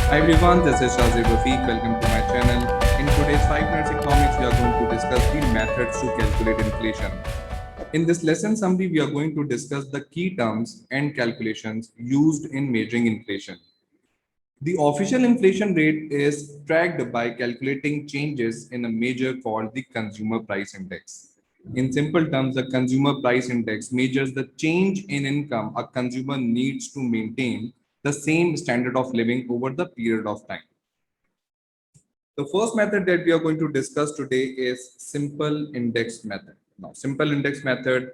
Hi everyone, this is ShahzebRafiq. Welcome to my channel. In today's 5 minutes economics, we are going to discuss the methods to calculate inflation. In this lesson summary, we are going to discuss the key terms and calculations used in measuring inflation. The official inflation rate is tracked by calculating changes in a measure called the consumer price index. In simple terms, the consumer price index measures the change in income a consumer needs to maintain the same standard of living over the period of time. The first method that we are going to discuss today is simple index method. Now, simple index method,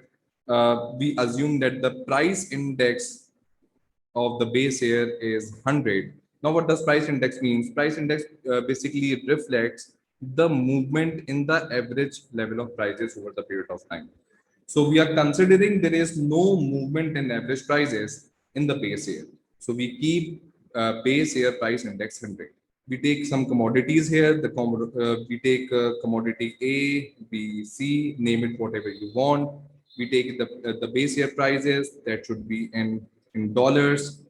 we assume that the price index of the base year is 100. Now, what does price index means? Price index basically reflects the movement in the average level of prices over the period of time. So we are considering there is no movement in average prices in the base year. So we keep base year price index 100. We take some commodities here. We take commodity A, B, C, name it whatever you want. We take the base year prices that should be in dollars.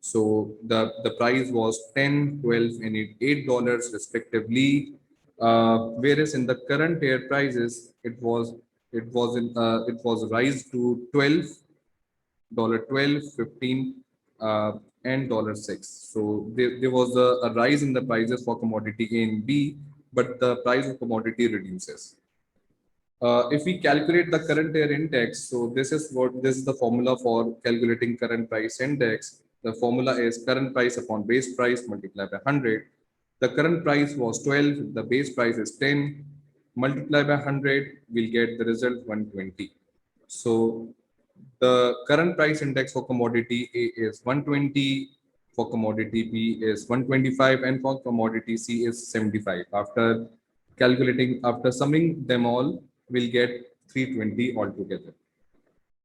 So the price was 10, 12, and $8 respectively. Whereas in the current year prices, it was rise to 12, dollar 12, 15, and dollar 6. So there was a rise in the prices for commodity A and B, but the price of commodity reduces. If we calculate the current year index, so this is the formula for calculating current price index. The formula is current price upon base price multiplied by 100. The current price was 12, the base price is 10, multiplied by 100, we'll get the result 120. So the current price index for commodity A is 120, for commodity B is 125, and for commodity C is 75. After summing them all, we'll get 320 altogether.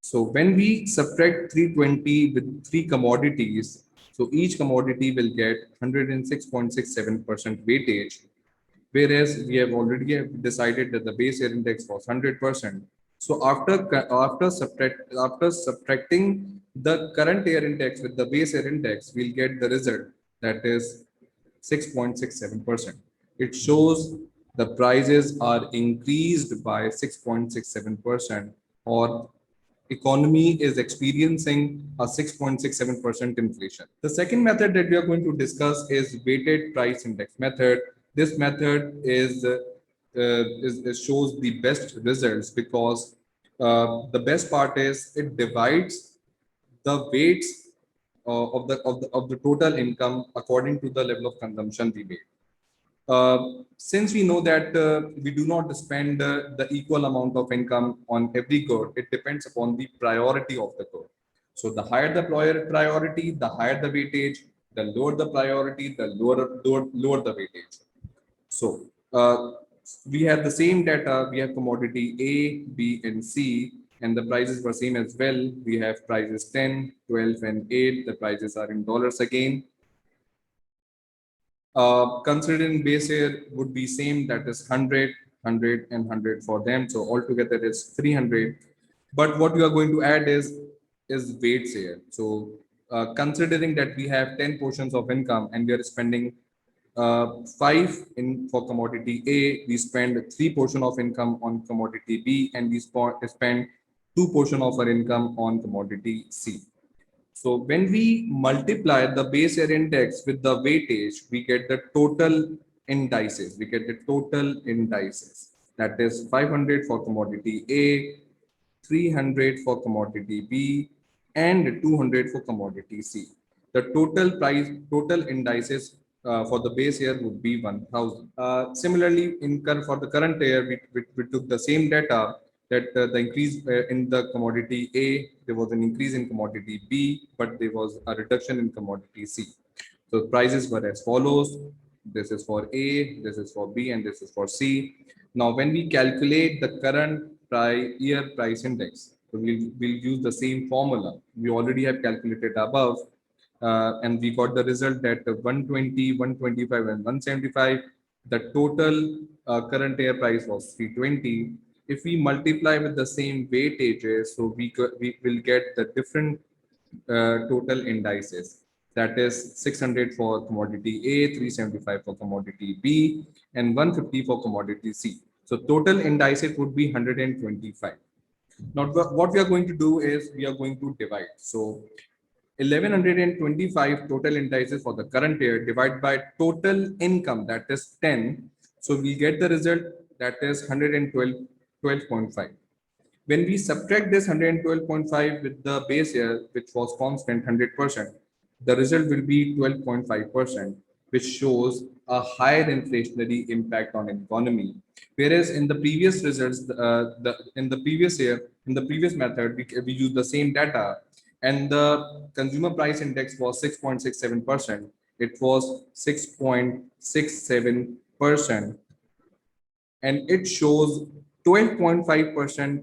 So when we subtract 320 with three commodities, so each commodity will get 106.67% weightage, whereas we have already decided that the base year index was 100%. So after subtracting the current year index with the base year index, we'll get the result that is 6.67%. It shows the prices are increased by 6.67%, or economy is experiencing a 6.67% inflation. The second method that we are going to discuss is weighted price index method. This method shows the best results because the best part is it divides the weights of the total income according to the level of consumption we made. Since we know that we do not spend the equal amount of income on every good, it depends upon the priority of the good. So the higher the priority, the higher the weightage. The lower the priority, the lower the weightage. So we have the same data. We have commodity A, B, and C, and the prices were same as well. We have prices 10, 12, and 8. The prices are in dollars again. Considering base year would be same, that is 100, 100, and 100 for them. So altogether it's 300. But what we are going to add is weights here. So considering that we have 10 portions of income and we are spending 5 in for commodity A, we spend 3 portion of income on commodity B, and we spend 2 portion of our income on commodity C. So when we multiply the base year index with the weightage, we get the total indices. We get the total indices. That is 500 for commodity A, 300 for commodity B, and 200 for commodity C. The total indices for the base year would be 1000. Similarly, for the current year, we took the same data that the increase in the commodity A, there was an increase in commodity B, but there was a reduction in commodity C. So prices were as follows. This is for A, this is for B, and this is for C. Now, when we calculate the current year price index, so we'll use the same formula. We already have calculated above, and we got the result that 120, 125, and 175. The total current year price was 320. If we multiply with the same weightages, so we will get the different total indices. that is 600 for commodity A, 375 for commodity B, and 150 for commodity C. So total indices would be 125. Now, what we are going to do is we are going to divide. So 1125 total indices for the current year divided by total income, that is 10. So we get the result, that is 112.5. When we subtract this 112.5 with the base year, which was constant 100%, the result will be 12.5%, which shows a higher inflationary impact on economy. Whereas in the previous results, in the previous year, in the previous method, we use the same data, and the consumer price index was 6.67%. It was 6.67%, and it shows 12.5%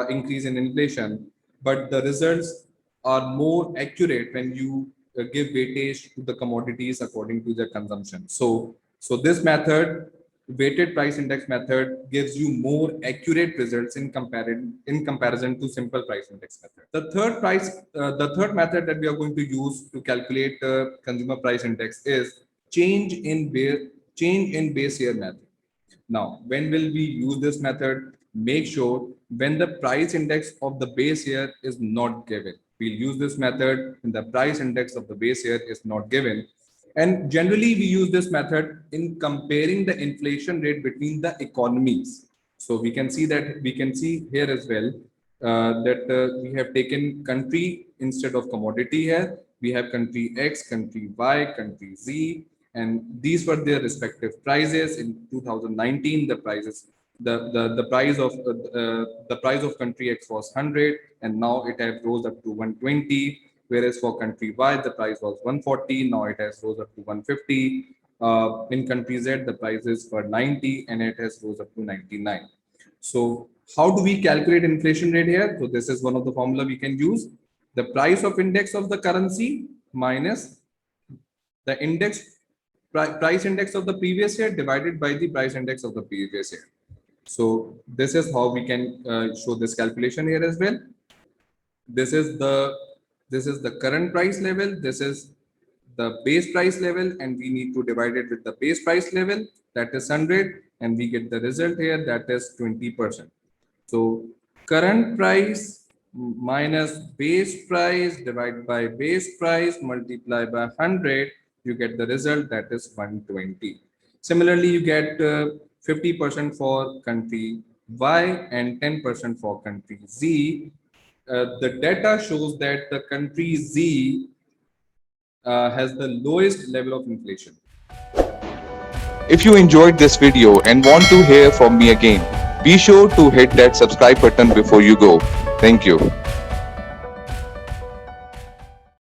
increase in inflation, but the results are more accurate when you give weightage to the commodities according to their consumption. So this method, weighted price index method, gives you more accurate results in comparison to simple price index method. The third method that we are going to use to calculate consumer price index is change in base year method. Now, when will we use this method? Make sure when the price index of the base year is not given. We'll use this method when the price index of the base year is not given. And generally, we use this method in comparing the inflation rate between the economies. So we can see here as well that we have taken country instead of commodity here. We have country X, country Y, country Z, and these were their respective prices in 2019. The price of country X was 100, and now it has rose up to 120. Whereas for country Y, the price was 140. Now it has rose up to 150. In country Z, the prices were 90, and it has rose up to 99. So how do we calculate inflation rate here? So this is one of the formula we can use: the price of index of the currency minus the price index of the previous year divided by the price index of the previous year. So this is how we can show this calculation here as well. This is the current price level. This is the base price level, and we need to divide it with the base price level, that is 100, and we get the result here, that is 20%. So current price minus base price divided by base price multiply by 100, you get the result, that is 120. Similarly, you get 50% for country Y and 10% for country Z. The data shows that the country Z has the lowest level of inflation. If you enjoyed this video and want to hear from me again, be sure to hit that subscribe button before you go. Thank you.